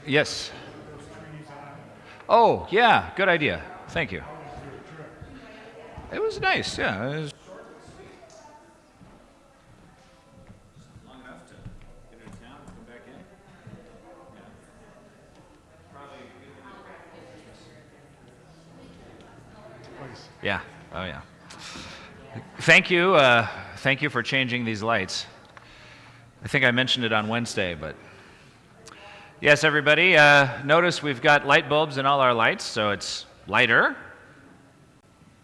Yes. Oh, yeah, good idea. Thank you. It was nice, yeah. It was long enough to get into town and come back in. Yeah. Probably. Yeah. Oh, yeah. Thank you. Thank you for changing these lights. I think I mentioned it on Wednesday, but yes, everybody. Notice we've got light bulbs in all our lights, so it's lighter.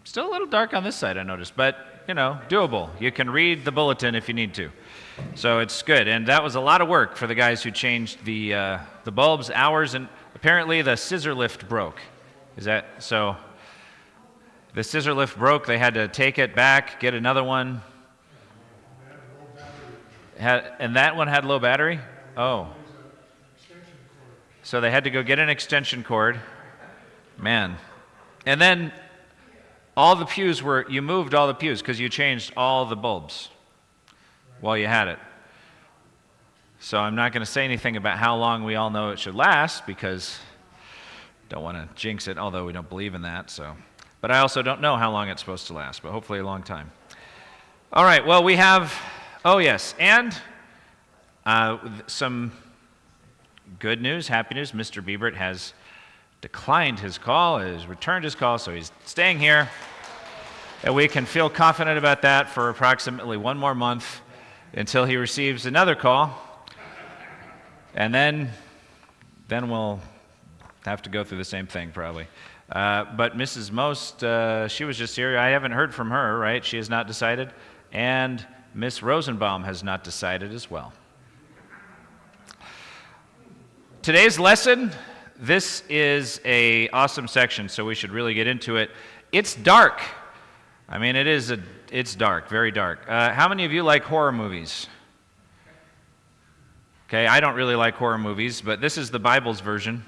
Still a little dark on this side, I noticed, but doable. You can read the bulletin if you need to, so it's good. And that was a lot of work for the guys who changed the bulbs, hours, and apparently the scissor lift broke. Is that so? The scissor lift broke. They had to take it back, get another one. And that one had low battery? Oh. So they had to go get an extension cord. Man. And then you moved all the pews because you changed all the bulbs while you had it. So I'm not going to say anything about how long we all know it should last because don't want to jinx it, although we don't believe in that. But I also don't know how long it's supposed to last, but hopefully a long time. All right, well, we have, and some good news, happy news. Mr. Biebert has declined his call, has returned his call, so he's staying here. And we can feel confident about that for approximately one more month until he receives another call. And then we'll have to go through the same thing probably. But Mrs. Most, she was just here. I haven't heard from her, right? She has not decided. And Miss Rosenbaum has not decided as well. Today's lesson, this is an awesome section, so we should really get into it. It's dark. I mean, it's dark, very dark. How many of you like horror movies? Okay, I don't really like horror movies, but this is the Bible's version.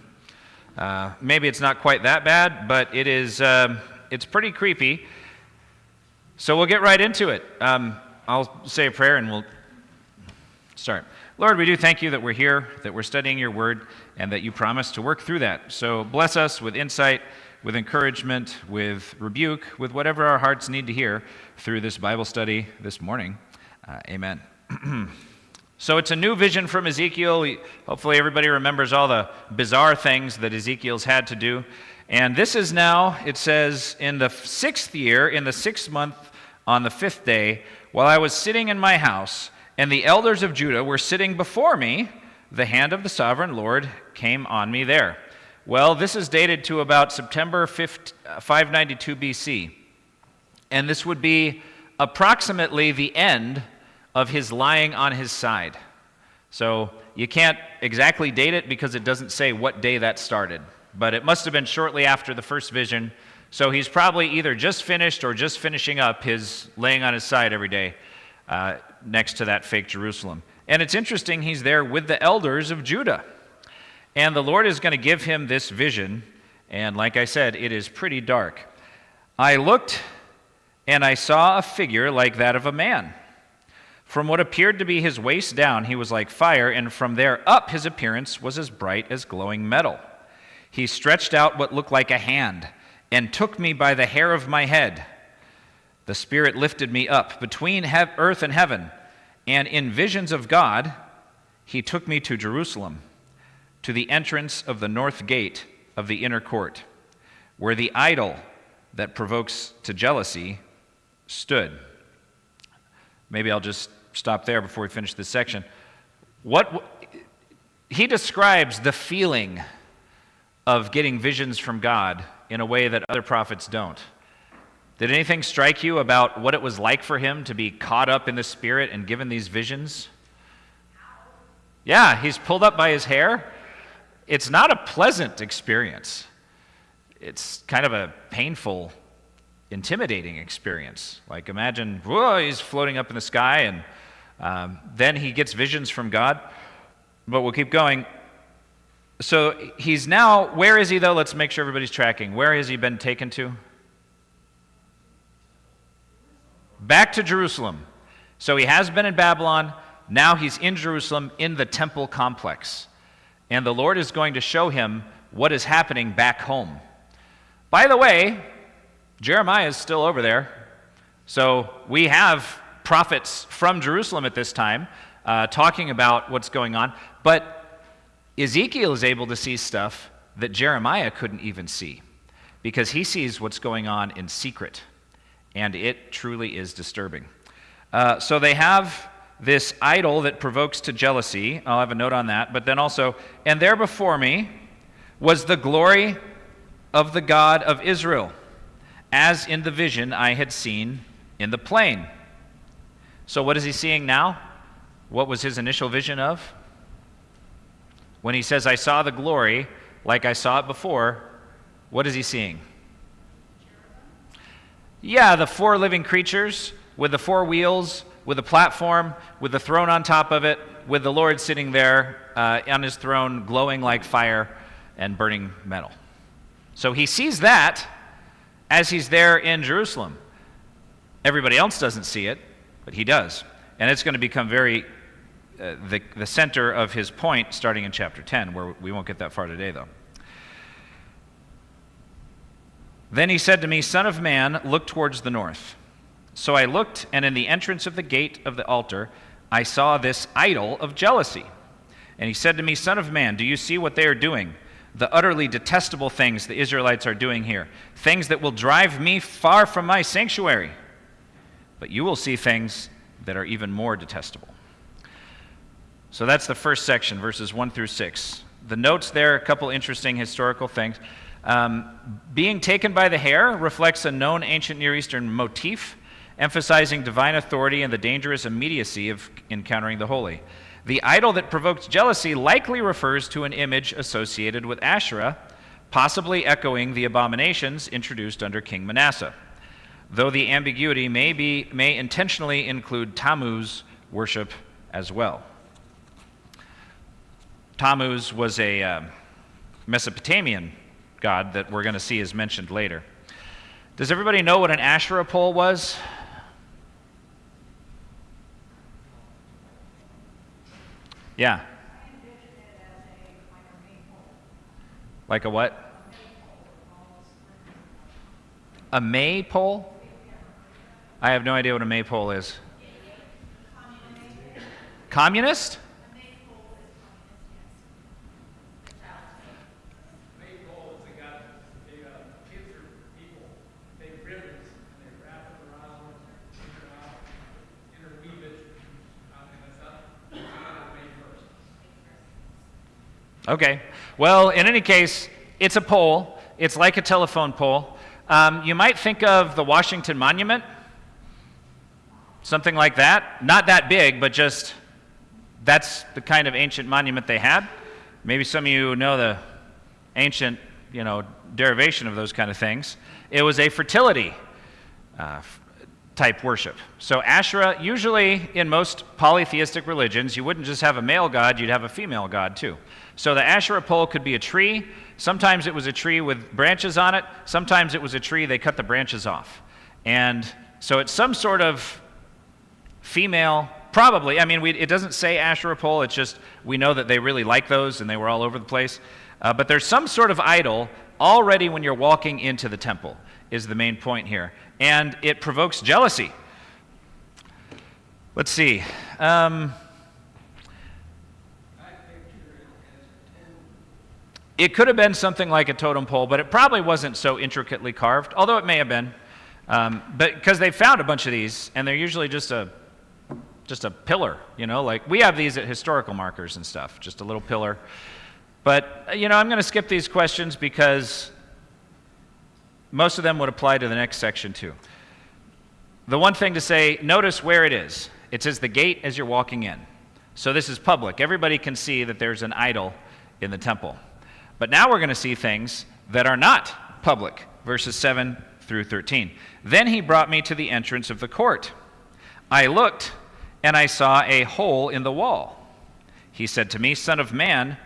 Maybe it's not quite that bad, but it's pretty creepy. So we'll get right into it. I'll say a prayer and we'll start. Lord, we do thank you that we're here, that we're studying your word, and that you promise to work through that. So bless us with insight, with encouragement, with rebuke, with whatever our hearts need to hear through this Bible study this morning. Amen. So it's a new vision from Ezekiel. Hopefully everybody remembers all the bizarre things that Ezekiel's had to do. And this is now, it says, in the 6th year, in the 6th month, on the 5th day, while I was sitting in my house, and the elders of Judah were sitting before me, the hand of the sovereign Lord came on me there. Well, this is dated to about September 592 BC. And this would be approximately the end of his lying on his side. So you can't exactly date it because it doesn't say what day that started. But it must have been shortly after the first vision. So he's probably either just finished or just finishing up his laying on his side every day next to that fake Jerusalem. And it's interesting, he's there with the elders of Judah. And the Lord is going to give him this vision. And like I said, it is pretty dark. I looked and I saw a figure like that of a man. From what appeared to be his waist down, he was like fire, and from there up his appearance was as bright as glowing metal. He stretched out what looked like a hand and took me by the hair of my head. The Spirit lifted me up between earth and heaven, and in visions of God, he took me to Jerusalem, to the entrance of the north gate of the inner court, where the idol that provokes to jealousy stood. Maybe I'll just stop there before we finish this section. He describes the feeling of getting visions from God in a way that other prophets don't. Did anything strike you about what it was like for him to be caught up in the Spirit and given these visions? Yeah, he's pulled up by his hair. It's not a pleasant experience. It's kind of a painful, intimidating experience. Like imagine, whoa, he's floating up in the sky, and then he gets visions from God. But we'll keep going. So he's now, where is he though? Let's make sure everybody's tracking. Where has he been taken to? Back to Jerusalem. So he has been in Babylon. Now he's in Jerusalem in the temple complex. and the Lord is going to show him what is happening back home. By the way, Jeremiah is still over there, so we have prophets from Jerusalem at this time talking about what's going on, but Ezekiel is able to see stuff that Jeremiah couldn't even see, because he sees what's going on in secret, and it truly is disturbing. So they have this idol that provokes to jealousy. I'll have a note on that. But then also, and there before me was the glory of the God of Israel, as in the vision I had seen in the plain. So what is he seeing now? What was his initial vision of? When he says, I saw the glory like I saw it before, what is he seeing? Yeah, the 4 living creatures with the 4 wheels, with a platform, with the throne on top of it, with the Lord sitting there on his throne, glowing like fire and burning metal. So he sees that as he's there in Jerusalem. Everybody else doesn't see it, but he does. And it's going to become very the center of his point starting in chapter 10, where we won't get that far today, though. Then he said to me, Son of man, look towards the north. So I looked, and in the entrance of the gate of the altar, I saw this idol of jealousy. And he said to me, Son of man, do you see what they are doing? The utterly detestable things the Israelites are doing here, things that will drive me far from my sanctuary. But you will see things that are even more detestable. So that's the first section, verses 1 through 6. The notes there, a couple interesting historical things. Being taken by the hair reflects a known ancient Near Eastern motif, emphasizing divine authority and the dangerous immediacy of encountering the holy. The idol that provoked jealousy likely refers to an image associated with Asherah, possibly echoing the abominations introduced under King Manasseh, though the ambiguity may intentionally include Tammuz worship as well. Tammuz was a Mesopotamian god that we're going to see is mentioned later. Does everybody know what an Asherah pole was? Yeah. Like a what? A maypole? I have no idea what a maypole is. Communist? Okay. Well, in any case, it's a pole. It's like a telephone pole. You might think of the Washington Monument, something like that. Not that big, but just that's the kind of ancient monument they had. Maybe some of you know the ancient, derivation of those kind of things. It was a fertility type worship. So Asherah, usually in most polytheistic religions, you wouldn't just have a male god, you'd have a female god too. So the Asherah pole could be a tree. Sometimes it was a tree with branches on it. Sometimes it was a tree, they cut the branches off. And so it's some sort of female, probably. I mean, it doesn't say Asherah pole. It's just we know that they really like those and they were all over the place. But there's some sort of idol already when you're walking into the temple is the main point here. And it provokes jealousy. Let's see. It could have been something like a totem pole, but it probably wasn't so intricately carved, although it may have been. But because they found a bunch of these, and they're usually just a pillar, like we have these at historical markers and stuff, just a little pillar. But, I'm going to skip these questions because most of them would apply to the next section too. The one thing to say, notice where it is. It says the gate as you're walking in. So this is public. Everybody can see that there's an idol in the temple. But now we're going to see things that are not public, verses 7 through 13. Then he brought me to the entrance of the court. I looked, and I saw a hole in the wall. He said to me, Son of man,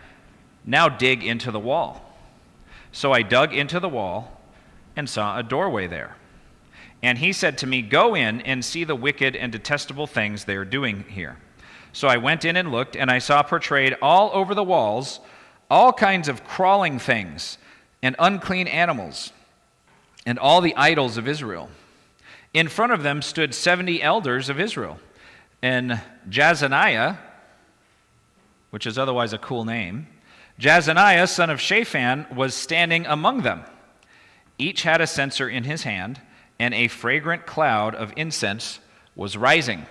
now dig into the wall. So I dug into the wall and saw a doorway there. And he said to me, Go in and see the wicked and detestable things they are doing here. So I went in and looked, and I saw portrayed all over the walls all kinds of crawling things and unclean animals, and all the idols of Israel. In front of them stood 70 elders of Israel, and Jaazaniah, which is otherwise a cool name, Jaazaniah, son of Shaphan, was standing among them. Each had a censer in his hand, and a fragrant cloud of incense was rising.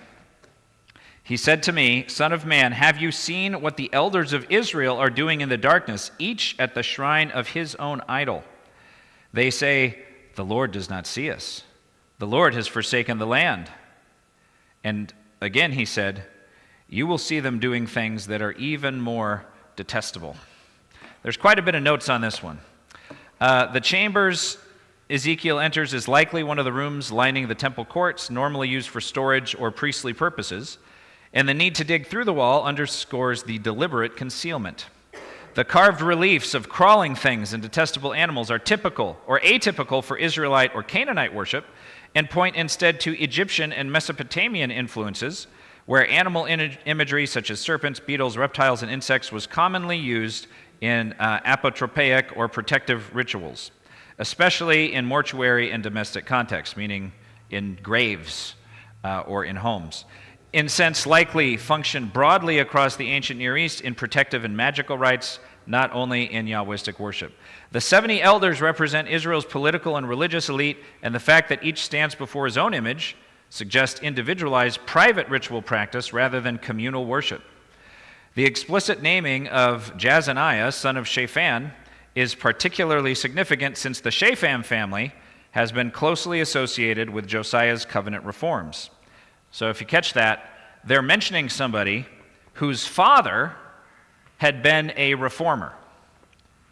He said to me, "Son of man, have you seen what the elders of Israel are doing in the darkness, each at the shrine of his own idol? They say, 'The Lord does not see us. The Lord has forsaken the land.'" And again he said, "You will see them doing things that are even more detestable." There's quite a bit of notes on this one. The chambers Ezekiel enters is likely one of the rooms lining the temple courts, normally used for storage or priestly purposes, and the need to dig through the wall underscores the deliberate concealment. The carved reliefs of crawling things and detestable animals are typical or atypical for Israelite or Canaanite worship and point instead to Egyptian and Mesopotamian influences, where animal imagery such as serpents, beetles, reptiles, and insects was commonly used in apotropaic or protective rituals, especially in mortuary and domestic contexts, meaning in graves or in homes. Incense likely functioned broadly across the ancient Near East in protective and magical rites, not only in Yahwistic worship. The 70 elders represent Israel's political and religious elite, and the fact that each stands before his own image suggests individualized private ritual practice rather than communal worship. The explicit naming of Jaazaniah, son of Shaphan, is particularly significant since the Shaphan family has been closely associated with Josiah's covenant reforms. So if you catch that, they're mentioning somebody whose father had been a reformer.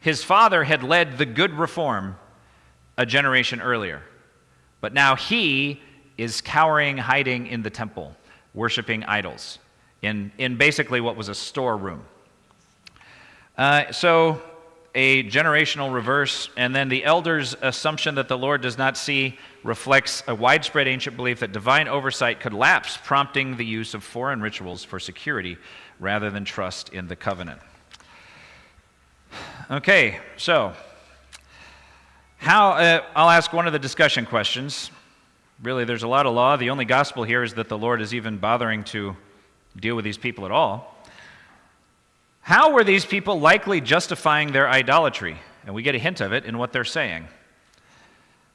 His father had led the good reform a generation earlier, but now he is cowering, hiding in the temple, worshiping idols in basically what was a storeroom. So a generational reverse, and then the elders' assumption that the Lord does not see reflects a widespread ancient belief that divine oversight could lapse, prompting the use of foreign rituals for security rather than trust in the covenant. Okay, so I'll ask one of the discussion questions. Really, there's a lot of law. The only gospel here is that the Lord is even bothering to deal with these people at all. How were these people likely justifying their idolatry? And we get a hint of it in what they're saying.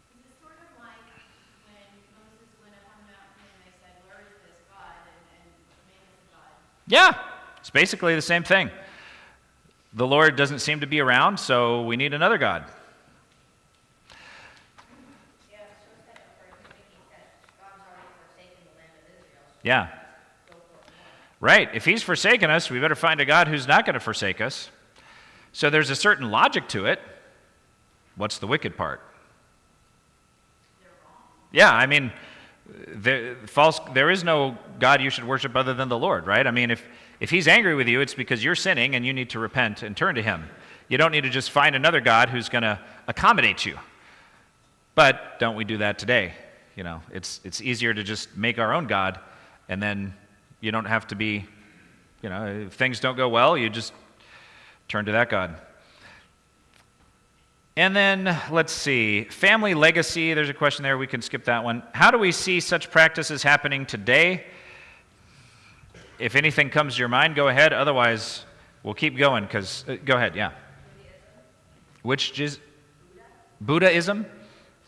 It's sort of like when Moses went up on the mountain and they said, "Where is this God?" and made us a God. Yeah, it's basically the same thing. The Lord doesn't seem to be around, so we need another God. Yeah, it shows that thinking that God's already forsaken the land of Israel. Yeah. Right. If he's forsaken us, we better find a God who's not going to forsake us. So there's a certain logic to it. What's the wicked part? Yeah, I mean, there is no God you should worship other than the Lord, right? I mean, if he's angry with you, it's because you're sinning and you need to repent and turn to him. You don't need to just find another God who's going to accommodate you. But don't we do that today? You know, it's easier to just make our own God, and then you don't have to be, you know, if things don't go well, you just turn to that God. And then, let's see, family legacy, there's a question there, we can skip that one. How do we see such practices happening today? If anything comes to your mind, go ahead. Otherwise, we'll keep going, because, go ahead, yeah. Buddhism?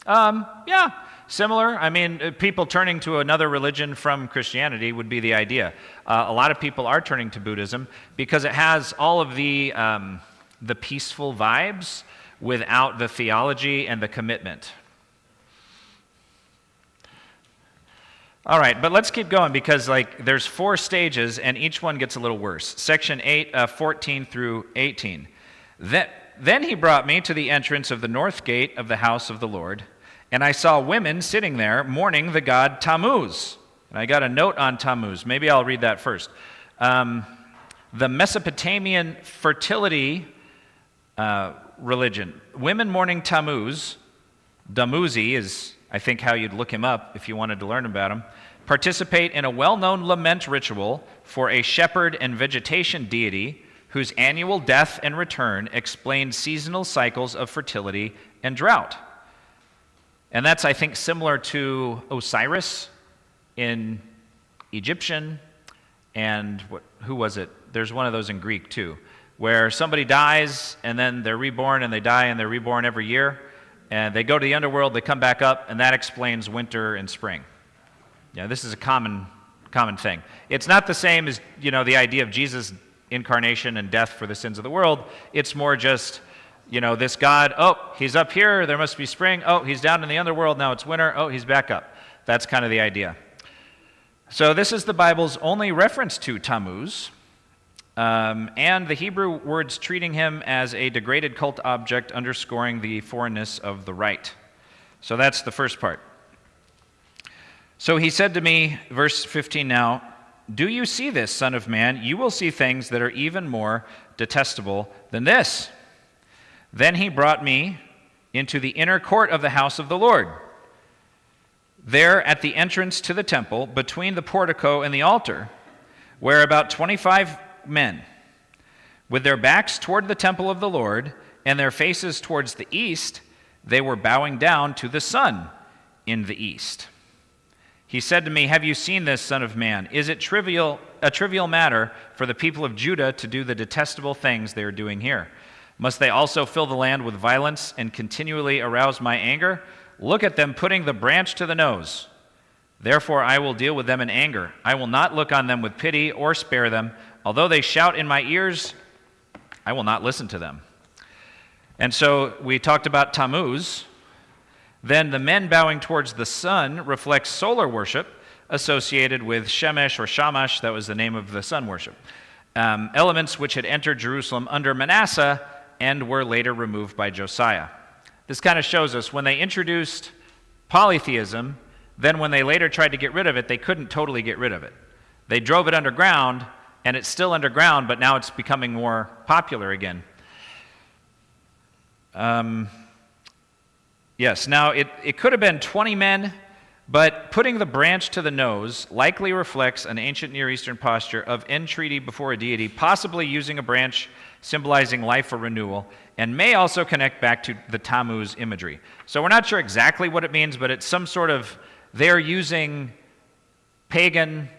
Yeah, similar. I mean, people turning to another religion from Christianity would be the idea. A lot of people are turning to Buddhism because it has all of the peaceful vibes without the theology and the commitment. All right, but let's keep going because there's 4 stages and each one gets a little worse. Section 8, 14 through 18. Then he brought me to the entrance of the north gate of the house of the Lord, and I saw women sitting there mourning the god Tammuz. And I got a note on Tammuz. Maybe I'll read that first. The Mesopotamian fertility religion. Women mourning Tammuz, Damuzi is, I think, how you'd look him up if you wanted to learn about him, participate in a well-known lament ritual for a shepherd and vegetation deity whose annual death and return explain seasonal cycles of fertility and drought. And that's, I think, similar to Osiris in Egyptian, and who was it? There's one of those in Greek too, where somebody dies and then they're reborn, and they die and they're reborn every year, and they go to the underworld, they come back up, and that explains winter and spring. Yeah, this is a common thing. It's not the same as, the idea of Jesus' incarnation and death for the sins of the world. It's more just, this God, oh, he's up here, there must be spring. Oh, he's down in the underworld, now it's winter. Oh, he's back up. That's kind of the idea. So this is the Bible's only reference to Tammuz, and the Hebrew words treating him as a degraded cult object, underscoring the foreignness of the rite. So that's the first part. So he said to me, verse 15 now, "Do you see this, Son of Man? You will see things that are even more detestable than this." Then he brought me into the inner court of the house of the Lord. There at the entrance to the temple, between the portico and the altar, were about 25 men, with their backs toward the temple of the Lord and their faces towards the east. They were bowing down to the sun in the east. He said to me, "Have you seen this, Son of Man? Is it a trivial matter for the people of Judah to do the detestable things they are doing here? Must they also fill the land with violence and continually arouse my anger? Look at them putting the branch to the nose. Therefore I will deal with them in anger. I will not look on them with pity or spare them. Although they shout in my ears, I will not listen to them." And so we talked about Tammuz. Then the men bowing towards the sun reflects solar worship associated with Shemesh or Shamash, that was the name of the sun worship. Elements which had entered Jerusalem under Manasseh and were later removed by Josiah. This kind of shows us when they introduced polytheism, then when they later tried to get rid of it, they couldn't totally get rid of it. They drove it underground, and it's still underground, but now it's becoming more popular again. Yes, now it could have been 20 men, but putting the branch to the nose likely reflects an ancient Near Eastern posture of entreaty before a deity, possibly using a branch symbolizing life or renewal, and may also connect back to the Tammuz imagery. So we're not sure exactly what it means, but it's some sort of, they're using pagan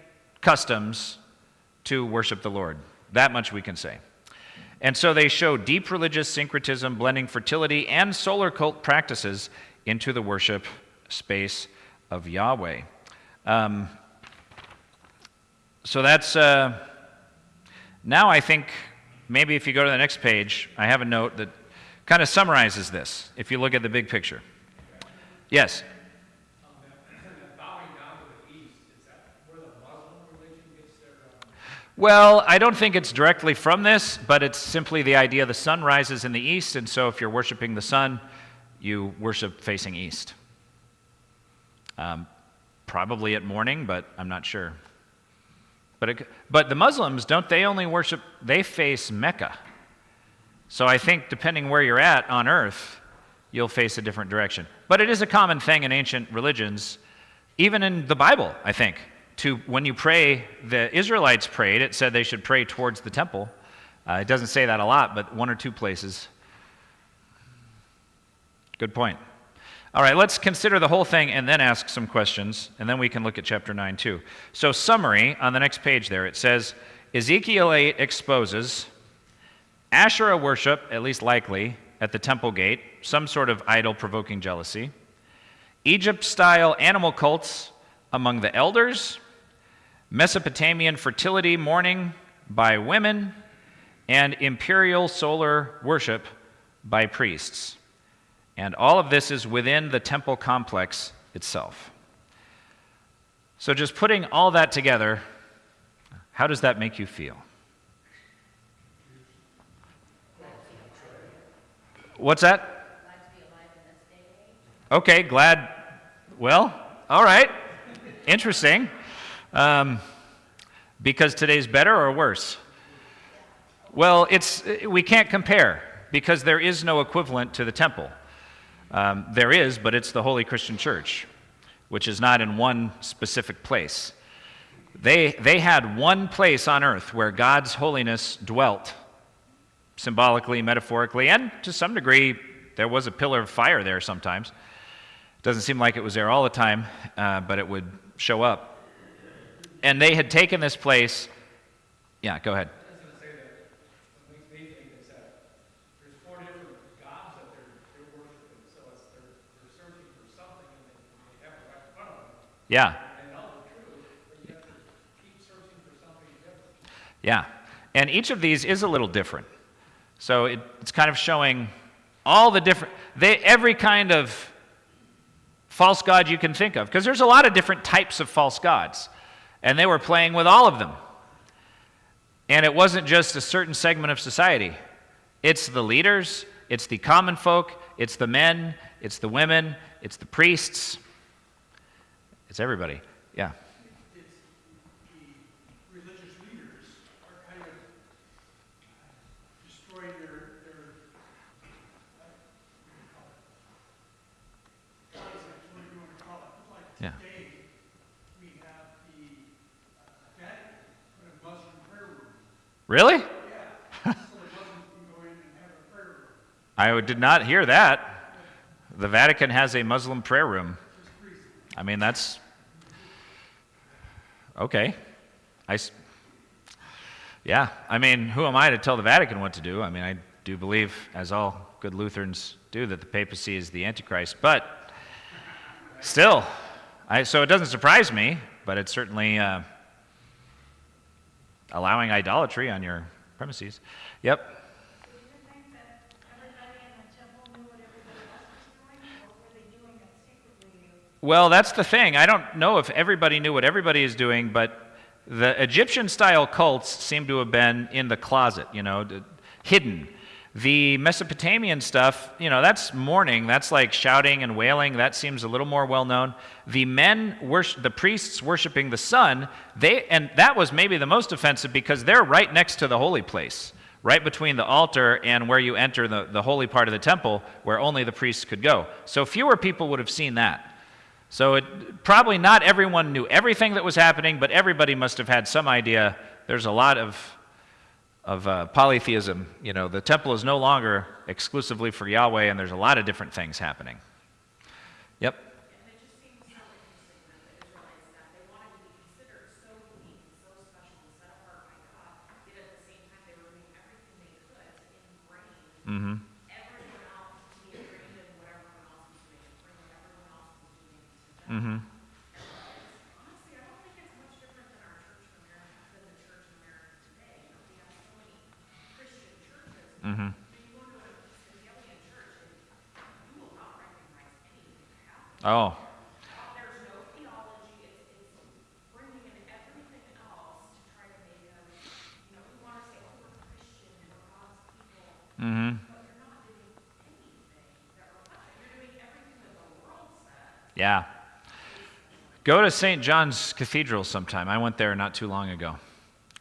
customs to worship the Lord. That much we can say. And so they show deep religious syncretism, blending fertility and solar cult practices into the worship space of Yahweh. So that's, now I think, maybe if you go to the next page, I have a note that kind of summarizes this, if you look at the big picture. Yes? Bowing down to the east, is that where the Muslim religion gets their... Well, I don't think it's directly from this, but it's simply the idea the sun rises in the east, and so if you're worshiping the sun, you worship facing east. Probably at morning, but I'm not sure. But the Muslims, don't they only worship, they face Mecca. So I think depending where you're at on earth, you'll face a different direction. But it is a common thing in ancient religions, even in the Bible, I think, to when you pray, the Israelites prayed, it said they should pray towards the temple. It doesn't say that a lot, but one or two places. Good point. All right, let's consider the whole thing and then ask some questions, and then we can look at chapter 9 too. So summary, on the next page there, it says, Ezekiel 8 exposes Asherah worship, at least likely, at the temple gate, some sort of idol-provoking jealousy, Egypt-style animal cults among the elders, Mesopotamian fertility mourning by women, and imperial solar worship by priests. And all of this is within the temple complex itself. So just putting all that together, how does that make you feel? What's that? Glad to be alive in this day and age. Okay, glad. Well, all right. Interesting. Because today's better or worse? Well, we can't compare because there is no equivalent to the temple. There is, but it's the Holy Christian Church, which is not in one specific place. They had one place on earth where God's holiness dwelt symbolically, metaphorically, and to some degree, there was a pillar of fire there sometimes. Doesn't seem like it was there all the time, but it would show up. And they had taken this place. Yeah, go ahead. I was going to say that what makes me think is that there's four different gods that they're worshiping, so they're searching for something and they have it right in front of them. Yeah, And know the truth, but you have to keep searching for something different. yeah. And each of these is a little different. So it's kind of showing all the different, every kind of false god you can think of, because there's a lot of different types of false gods, and they were playing with all of them. And it wasn't just a certain segment of society. It's the leaders, it's the common folk, it's the men, it's the women, it's the priests, it's everybody. Yeah. It's the religious leaders are kind of destroying their concept, what do you want to call it? Like Yeah. today, we have the Vatican put a Muslim prayer room. Really? Yeah, so the Muslims can go in and have a prayer room. I did not hear that. The Vatican has a Muslim prayer room. I mean, that's okay. Yeah, I mean, who am I to tell the Vatican what to do? I mean, I do believe, as all good Lutherans do, that the papacy is the Antichrist. But still, so it doesn't surprise me, but it's certainly allowing idolatry on your premises. Yep. Do you think that everybody in the temple knew what everybody else was doing, or were they doing it secretly? Well, that's the thing. I don't know if everybody knew what everybody is doing, but the Egyptian-style cults seem to have been in the closet, hidden. The Mesopotamian stuff, that's mourning. That's like shouting and wailing. That seems a little more well-known. The the priests worshiping the sun, and that was maybe the most offensive because they're right next to the holy place, right between the altar and where you enter the holy part of the temple, where only the priests could go. So fewer people would have seen that. So probably not everyone knew everything that was happening, but everybody must have had some idea. There's a lot of polytheism. The temple is no longer exclusively for Yahweh, and there's a lot of different things happening. Yep. And it just seems so interesting that the Israelites, that they wanted to be considered so unique, so special, and set apart by God, yet at the same time they were doing everything they could to ingrain Mm-hmm. everyone else to be ingrained in what everyone else was doing, bring what everyone else was doing to them. Mm-hmm. Honestly, I don't think it's much different than our church in America, than the church in America today. We have so many Christian churches. Mm-hmm. You go to an Episcopalian church, and you will not recognize anything that happens. Oh. There's no theology. It's bringing in everything else to try to make them, we want to say, oh, we're Christian, we're God's people. Mm-hmm. But you're not doing anything that reflects it. You're doing everything that the world says. Yeah. Go to St. John's Cathedral sometime. I went there not too long ago.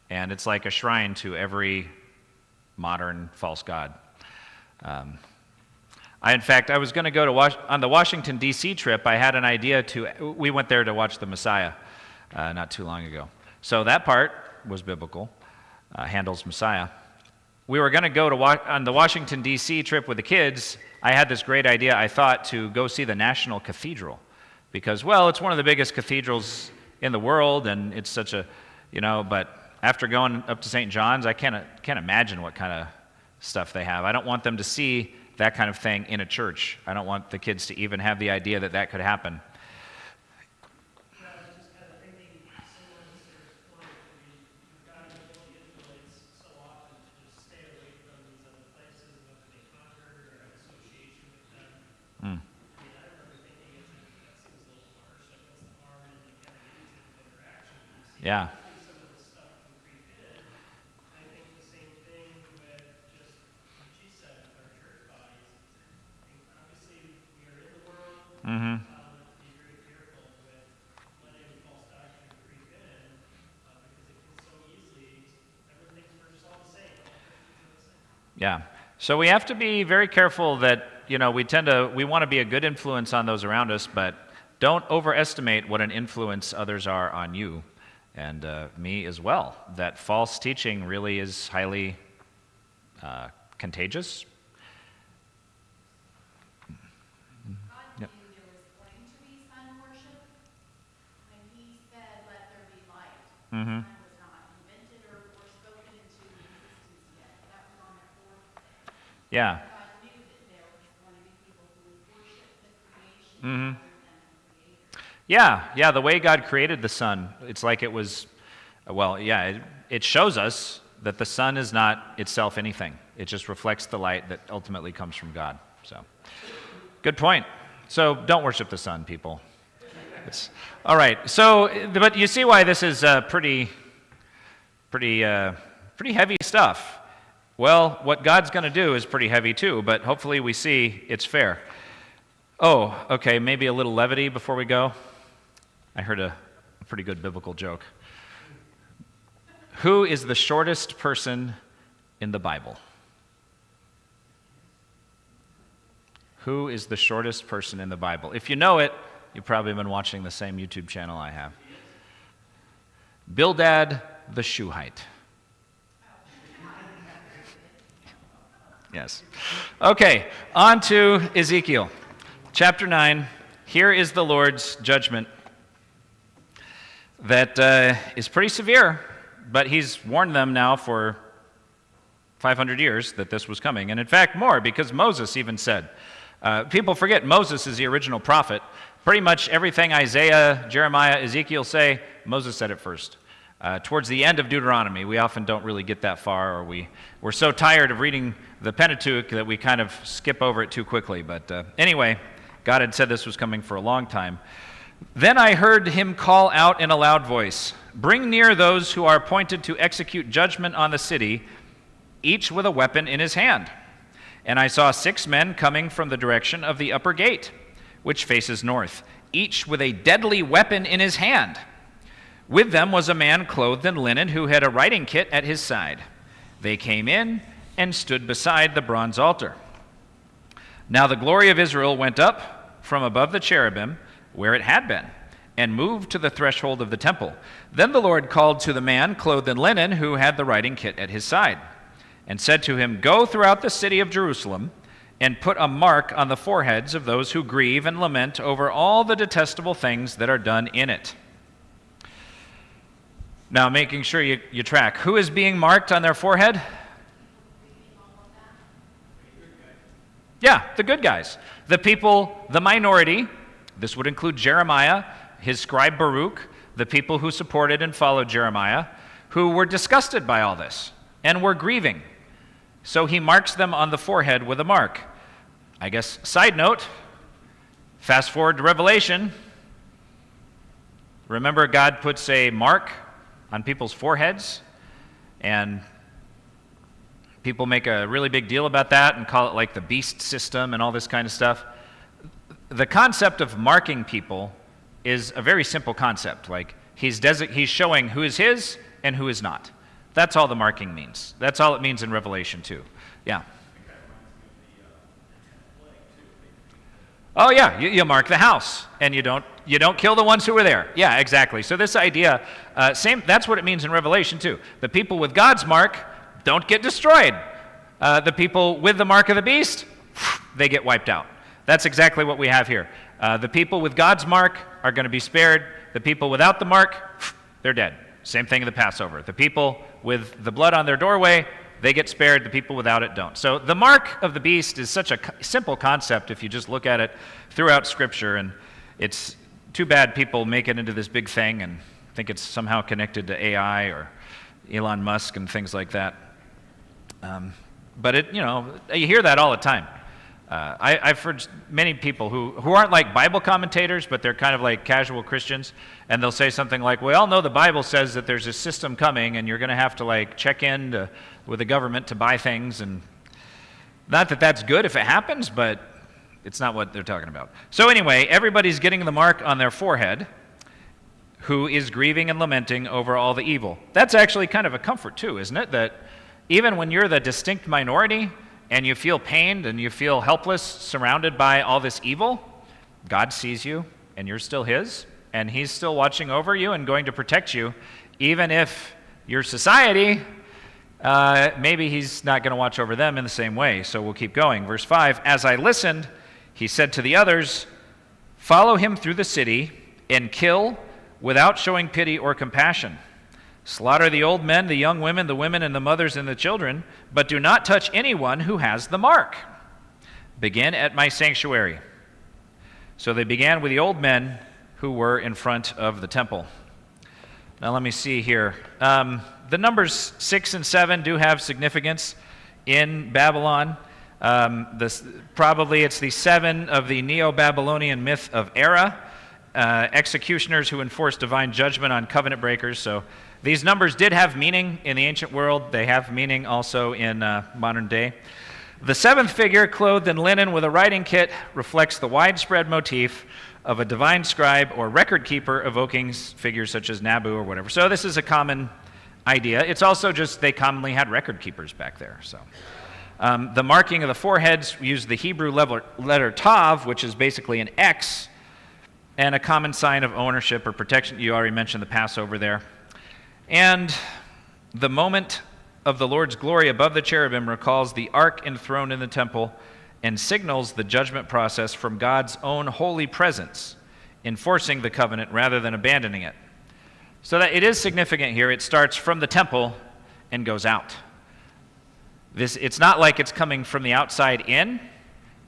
And it's like a shrine to every modern false god. In fact, I was going to go on the Washington, D.C. trip. I had an idea we went there to watch the Messiah not too long ago. So that part was biblical, Handel's Messiah. We were going to go on the Washington, D.C. trip with the kids. I had this great idea, I thought, to go see the National Cathedral. Because, well, it's one of the biggest cathedrals in the world, and it's such a, but after going up to St. John's, I can't imagine what kind of stuff they have. I don't want them to see that kind of thing in a church. I don't want the kids to even have the idea that that could happen. Yeah, I was just kind of thinking similar to Sarah's point. I mean, you've got to be able to influence so often to just stay away from these other places, whether they conquered or have association with them. Mm. I mean, I remember thinking that seems a little harsh against the harm and the kind of negative interaction you see. Yeah. I think some of this stuff can creep in. I think the same thing with just what she said with our church bodies. I think obviously we are in the world. Mm-hmm. Be very careful with letting false doctrine creep in because it can so easily, everything's first all the same. All Christians are the same. Yeah. So we have to be very careful that, we want to be a good influence on those around us, but don't overestimate what an influence others are on you and me as well. That false teaching really is highly contagious. God Yep. knew there was going to be sun worship when he said, "Let there be light." Mm-hmm. The sun was not invented or spoken into existence yet. That was on the fourth day. Yeah. God knew that there was going to be people who would worship the creation Mhm. rather than the creator. Yeah, the way God created the sun, it's like it was, well, yeah, it shows us that the sun is not itself anything. It just reflects the light that ultimately comes from God. So, good point. So, don't worship the sun, people. All right. So, but you see why this is pretty heavy stuff. Well, what God's going to do is pretty heavy too, but hopefully we see it's fair. Oh, okay, maybe a little levity before we go. I heard a pretty good biblical joke. Who is the shortest person in the Bible? Who is the shortest person in the Bible? If you know it, you've probably been watching the same YouTube channel I have. Bildad the Shuhite. Yes. Okay, on to Ezekiel. Chapter 9. Here is the Lord's judgment that is pretty severe, but he's warned them now for 500 years that this was coming. And in fact, more, because Moses even said. People forget Moses is the original prophet. Pretty much everything Isaiah, Jeremiah, Ezekiel say, Moses said it first. Towards the end of Deuteronomy, we often don't really get that far, or we're so tired of reading the Pentateuch that we kind of skip over it too quickly. But anyway, God had said this was coming for a long time. Then I heard him call out in a loud voice, "Bring near those who are appointed to execute judgment on the city, each with a weapon in his hand." And I saw 6 men coming from the direction of the upper gate, which faces north, each with a deadly weapon in his hand. With them was a man clothed in linen who had a writing kit at his side. They came in and stood beside the bronze altar. Now the glory of Israel went up from above the cherubim, where it had been, and moved to the threshold of the temple. Then the Lord called to the man clothed in linen who had the writing kit at his side, and said to him, "Go throughout the city of Jerusalem, and put a mark on the foreheads of those who grieve and lament over all the detestable things that are done in it." Now, making sure you track. Who is being marked on their forehead? Yeah, the good guys. The people, the minority. This would include Jeremiah, his scribe Baruch, the people who supported and followed Jeremiah, who were disgusted by all this and were grieving. So he marks them on the forehead with a mark. I guess, side note, fast forward to Revelation. Remember, God puts a mark on people's foreheads, and people make a really big deal about that and call it like the beast system and all this kind of stuff. The concept of marking people is a very simple concept. Like he's showing who is his and who is not. That's all the marking means. That's all it means in Revelation 2. Yeah. Oh yeah, you mark the house, and you don't kill the ones who were there. Yeah, exactly. So this idea, that's what it means in Revelation 2. The people with God's mark don't get destroyed. The people with the mark of the beast, they get wiped out. That's exactly what we have here. The people with God's mark are going to be spared. The people without the mark, they're dead. Same thing in the Passover. The people with the blood on their doorway, they get spared. The people without it don't. So the mark of the beast is such a simple concept if you just look at it throughout Scripture, and it's too bad people make it into this big thing and think it's somehow connected to AI or Elon Musk and things like that. But you hear that all the time. I've heard many people who aren't like Bible commentators, but they're kind of like casual Christians, and they'll say something like, "We all know the Bible says that there's a system coming, and you're going to have to like check in with the government to buy things," and not that that's good if it happens, but it's not what they're talking about. So anyway, everybody's getting the mark on their forehead who is grieving and lamenting over all the evil. That's actually kind of a comfort too, isn't it? That even when you're the distinct minority and you feel pained and you feel helpless, surrounded by all this evil, God sees you and you're still His, and He's still watching over you and going to protect you, even if your society maybe he's not going to watch over them in the same way, so we'll keep going. Verse 5, as I listened, he said to the others, follow him through the city and kill without showing pity or compassion. Slaughter the old men, the young women, the women, and the mothers and the children, but do not touch anyone who has the mark. Begin at my sanctuary. So they began with the old men who were in front of the temple. Now let me see here. The numbers 6 and 7 do have significance in Babylon. Probably it's the 7 of the Neo-Babylonian myth of Era, executioners who enforce divine judgment on covenant breakers. So these numbers did have meaning in the ancient world. They have meaning also in modern day. The 7th figure, clothed in linen with a writing kit, reflects the widespread motif of a divine scribe or record keeper evoking figures such as Nabu or whatever. So this is a common idea. It's also just they commonly had record keepers back there. So the marking of the foreheads used the Hebrew letter Tav, which is basically an X, and a common sign of ownership or protection. You already mentioned the Passover there. And the moment of the Lord's glory above the cherubim recalls the ark enthroned in the temple and signals the judgment process from God's own holy presence, enforcing the covenant rather than abandoning it. So that it is significant here. It starts from the temple and goes out. It's not like it's coming from the outside in.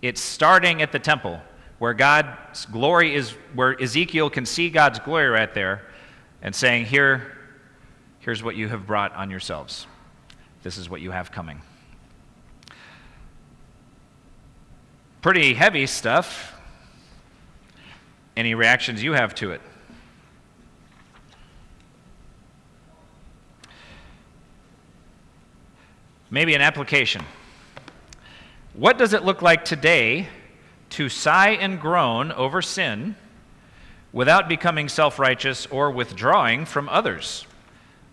It's starting at the temple, where God's glory is, where Ezekiel can see God's glory right there, and saying, here's what you have brought on yourselves. This is what you have coming. Pretty heavy stuff. Any reactions you have to it? Maybe an application. What does it look like today to sigh and groan over sin without becoming self-righteous or withdrawing from others?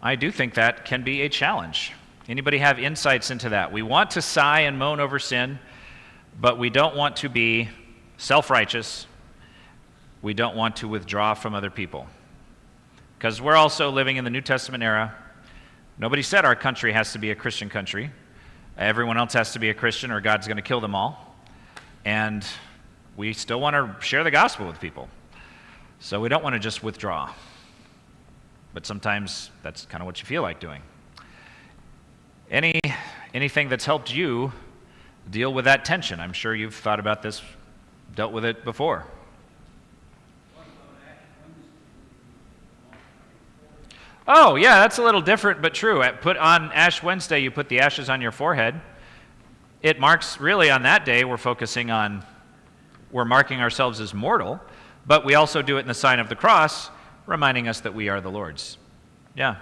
I do think that can be a challenge. Anybody have insights into that? We want to sigh and moan over sin, but we don't want to be self-righteous. We don't want to withdraw from other people. Because we're also living in the New Testament era. Nobody said our country has to be a Christian country. Everyone else has to be a Christian or God's going to kill them all. And we still want to share the gospel with people. So we don't want to just withdraw. But sometimes that's kind of what you feel like doing. Anything that's helped you deal with that tension? I'm sure you've thought about this, dealt with it before. Oh, yeah, that's a little different, but true. Put on Ash Wednesday, you put the ashes on your forehead. It marks, really on that day, we're marking ourselves as mortal, but we also do it in the sign of the cross, reminding us that we are the Lord's. Yeah,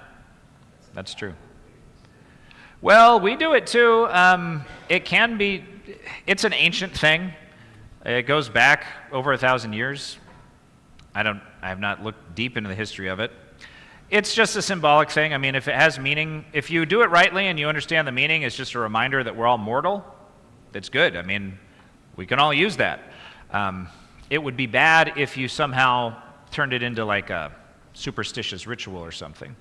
that's true. Well, we do it too. It's an ancient thing. It goes back over 1,000 years. I have not looked deep into the history of it. It's just a symbolic thing. I mean, if it has meaning, if you do it rightly and you understand the meaning, it's just a reminder that we're all mortal. That's good. I mean, we can all use that. It would be bad if you somehow turned it into like a superstitious ritual or something.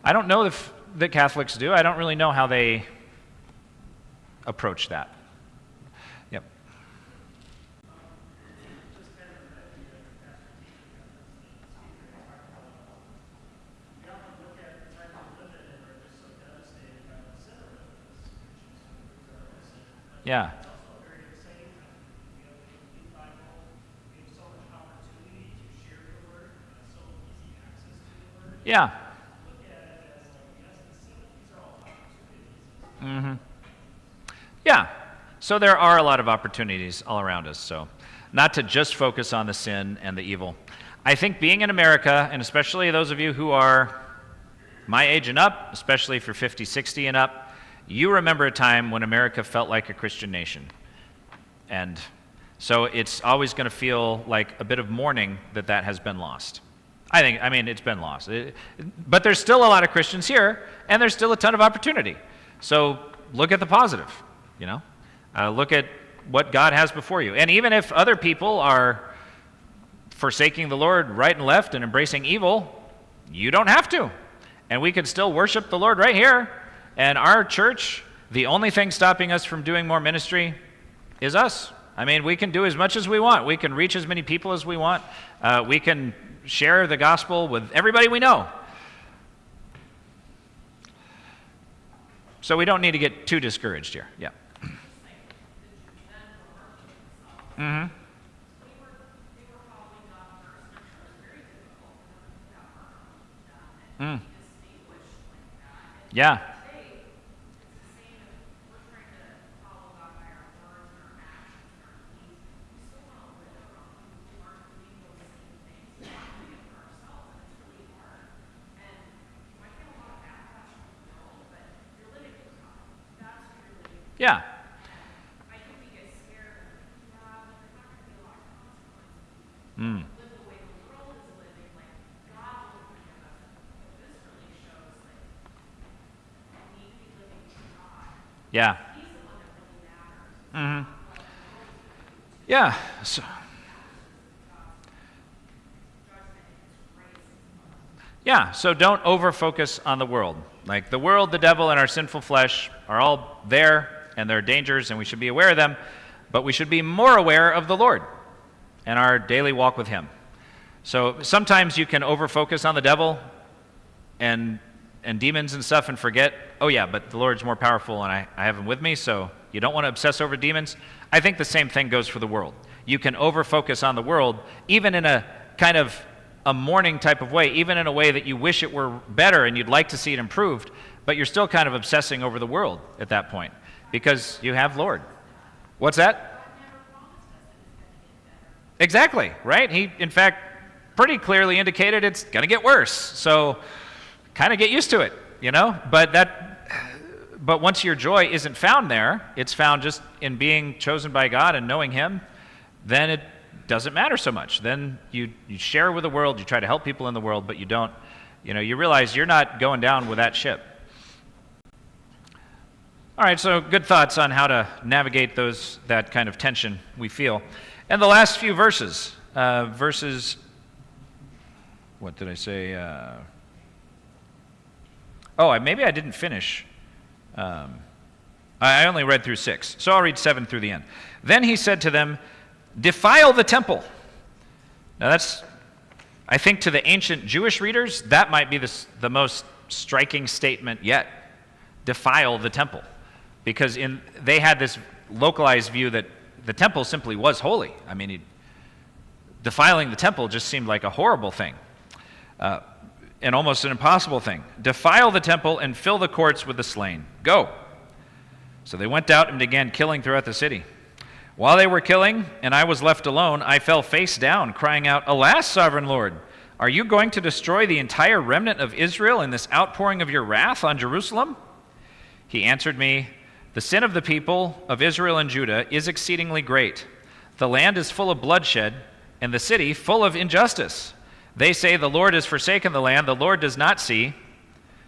I don't know if the Catholics do. I don't really know how they approach that. Yep. Yeah. Yeah. Mm-hmm. Yeah. So there are a lot of opportunities all around us. So not to just focus on the sin and the evil. I think being in America, and especially those of you who are my age and up, especially for 50, 60 and up, you remember a time when America felt like a Christian nation. And so it's always going to feel like a bit of mourning that has been lost. I mean, it's been lost. But there's still a lot of Christians here, and there's still a ton of opportunity. So look at the positive, you know. Look at what God has before you. And even if other people are forsaking the Lord right and left and embracing evil, you don't have to. And we can still worship the Lord right here And our church, the only thing stopping us from doing more ministry is us. I mean, we can do as much as we want. We can reach as many people as we want. We can share the gospel with everybody we know. So we don't need to get too discouraged here. Yeah. Mm-hmm. Mm. Yeah. Yeah. Mm. Yeah. Mm-hmm. Yeah. So don't over-focus on the world. Like the world, the devil, and our sinful flesh are all there, and there are dangers, and we should be aware of them, but we should be more aware of the Lord and our daily walk with Him. So sometimes you can over-focus on the devil and demons and stuff and forget, oh yeah, but the Lord's more powerful and I have Him with me, so you don't want to obsess over demons. I think the same thing goes for the world. You can over-focus on the world, even in a kind of a mourning type of way, even in a way that you wish it were better and you'd like to see it improved, but you're still kind of obsessing over the world at that point because you have Lord. What's that? Exactly, right? He, in fact, pretty clearly indicated it's going to get worse. So kind of get used to it, you know? But once your joy isn't found there, it's found just in being chosen by God and knowing Him, then it doesn't matter so much. Then you share with the world, you try to help people in the world, but you don't, you realize you're not going down with that ship. All right, so good thoughts on how to navigate that kind of tension we feel. And the last few verses, what did I say? Maybe I didn't finish. I only read through 6, so I'll read 7 through the end. Then he said to them, defile the temple. Now that's, I think to the ancient Jewish readers, that might be the most striking statement yet. Defile the temple. Because they had this localized view that the temple simply was holy. I mean, defiling the temple just seemed like a horrible thing. And almost an impossible thing. Defile the temple and fill the courts with the slain. Go. So they went out and began killing throughout the city. While they were killing, and I was left alone, I fell face down, crying out, Alas, sovereign Lord, are you going to destroy the entire remnant of Israel in this outpouring of your wrath on Jerusalem? He answered me, the sin of the people of Israel and Judah is exceedingly great. The land is full of bloodshed, and the city full of injustice. They say the Lord has forsaken the land, the Lord does not see.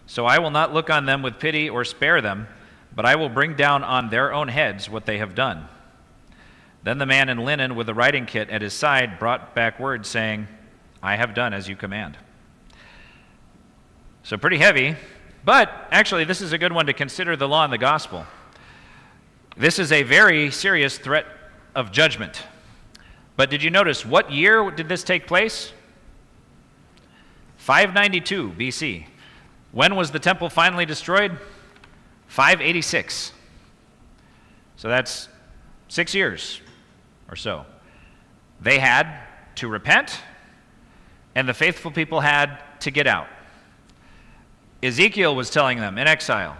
So I will not look on them with pity or spare them, but I will bring down on their own heads what they have done. Then the man in linen with the writing kit at his side brought back word saying, I have done as you command. So pretty heavy, but actually this is a good one to consider the law and the gospel. This is a very serious threat of judgment. But did you notice what year did this take place? 592 BC. When was the temple finally destroyed? 586. So that's 6 years or so. They had to repent, and the faithful people had to get out. Ezekiel was telling them in exile.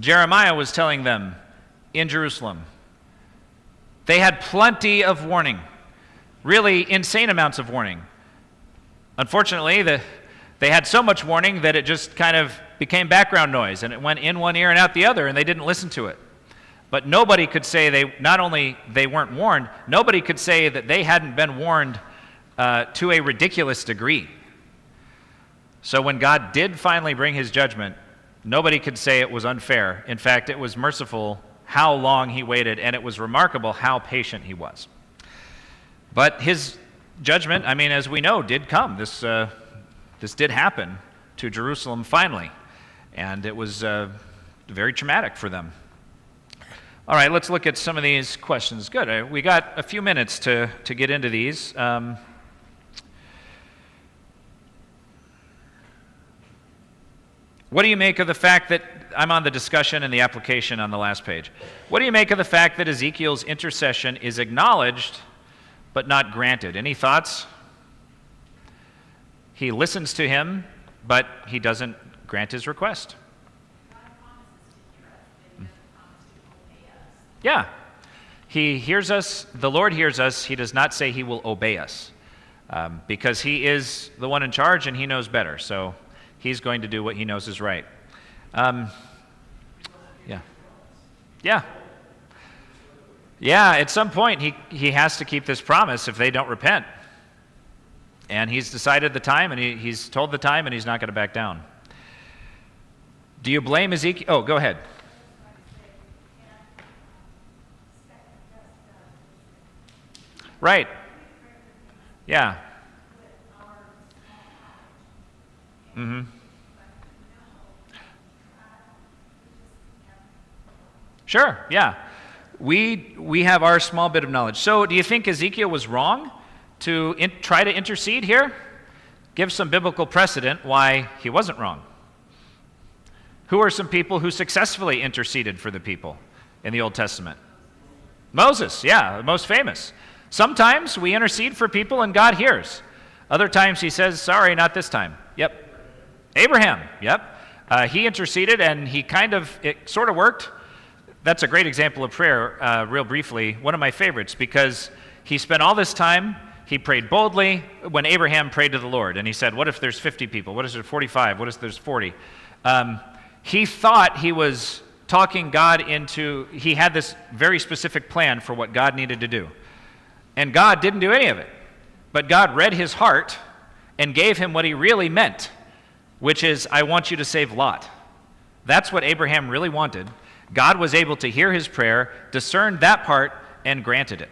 Jeremiah was telling them in Jerusalem. They had plenty of warning, really insane amounts of warning. Unfortunately, they had so much warning that it just kind of became background noise, and it went in one ear and out the other, and they didn't listen to it. But nobody could say not only they weren't warned, nobody could say that they hadn't been warned to a ridiculous degree. So when God did finally bring His judgment, nobody could say it was unfair. In fact, it was merciful how long He waited, and it was remarkable how patient He was. But His judgment, I mean, as we know, did come. This did happen to Jerusalem finally, and it was very traumatic for them. All right, let's look at some of these questions. Good. We got a few minutes to get into these. What do you make of the fact that, I'm on the discussion and the application on the last page. What do you make of the fact that Ezekiel's intercession is acknowledged but not granted? Any thoughts? He listens to him, but he doesn't grant his request. Yeah. He hears us, the Lord hears us, he does not say he will obey us. Because he is the one in charge and he knows better. So he's going to do what he knows is right. Yeah. Yeah. Yeah, at some point he has to keep this promise if they don't repent. And he's decided the time, and he's told the time, and he's not going to back down. Do you blame Ezekiel? Oh, go ahead. Right. Yeah. Mm-hmm. Sure, yeah. We have our small bit of knowledge. So do you think Ezekiel was wrong to try to intercede here? Give some biblical precedent why he wasn't wrong. Who are some people who successfully interceded for the people in the Old Testament? Moses, yeah, the most famous. Sometimes we intercede for people and God hears. Other times he says, sorry, not this time. Yep. Abraham, yep. He interceded and it sort of worked. That's a great example of prayer, real briefly. One of my favorites, because he spent all this time, he prayed boldly when Abraham prayed to the Lord. And he said, what if there's 50 people? What if there's 45? What if there's 40? He thought he was talking God into, he had this very specific plan for what God needed to do. And God didn't do any of it. But God read his heart and gave him what he really meant, which is, I want you to save Lot. That's what Abraham really wanted. God was able to hear his prayer, discerned that part, and granted it.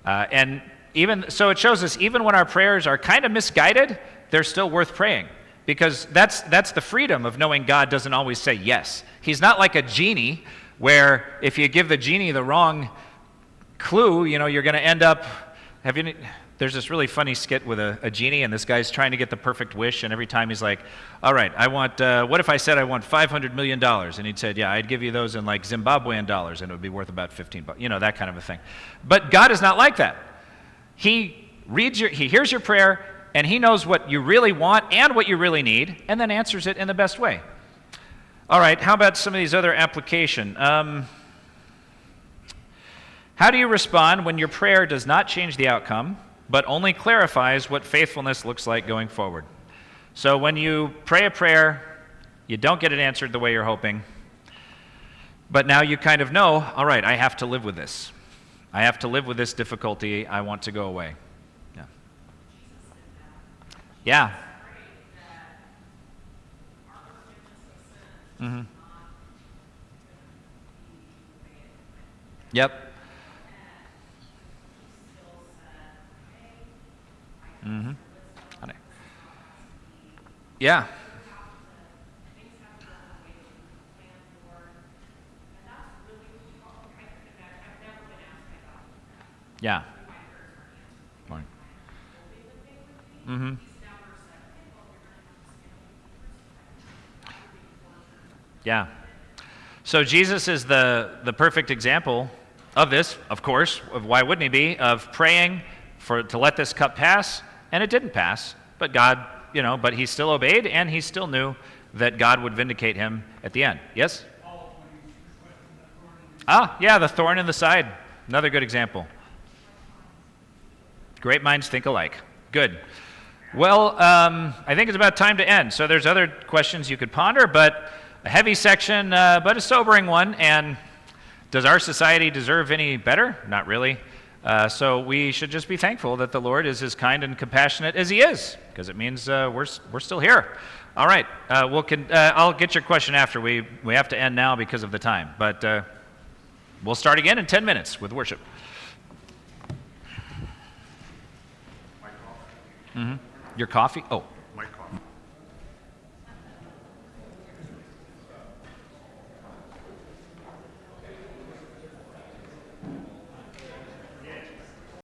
And even so, it shows us even when our prayers are kind of misguided, they're still worth praying. Because that's the freedom of knowing God doesn't always say yes. He's not like a genie, where if you give the genie the wrong clue, you're going to end up there's this really funny skit with a genie, and this guy's trying to get the perfect wish, and every time he's like, all right, I want, what if I said I want $500 million? And he'd said, yeah, I'd give you those in like Zimbabwean dollars, and it would be worth about $15, that kind of a thing. But God is not like that. He hears your prayer, and he knows what you really want and what you really need, and then answers it in the best way. All right, how about some of these other application? How do you respond when your prayer does not change the outcome, but only clarifies what faithfulness looks like going forward? So when you pray a prayer, you don't get it answered the way you're hoping, but now you kind of know, all right, I have to live with this. I have to live with this difficulty. I want to go away. Yeah. Yeah. Mm-hmm. Yep. Mm-hmm. Yeah. Yeah. Morning. Mm-hmm. Yeah. So Jesus is the perfect example of this, of course, of why wouldn't he be, of praying to let this cup pass, and it didn't pass, but God, but he still obeyed, and he still knew that God would vindicate him at the end. Yes? Yeah, the thorn in the side. Another good example. Great minds think alike. Good. Well, I think it's about time to end. So there's other questions you could ponder, but a heavy section, but a sobering one. And does our society deserve any better? Not really. So we should just be thankful that the Lord is as kind and compassionate as he is, because it means we're still here. All right. I'll get your question after. We have to end now because of the time. But we'll start again in 10 minutes with worship. Mm-hmm. Your coffee? Oh.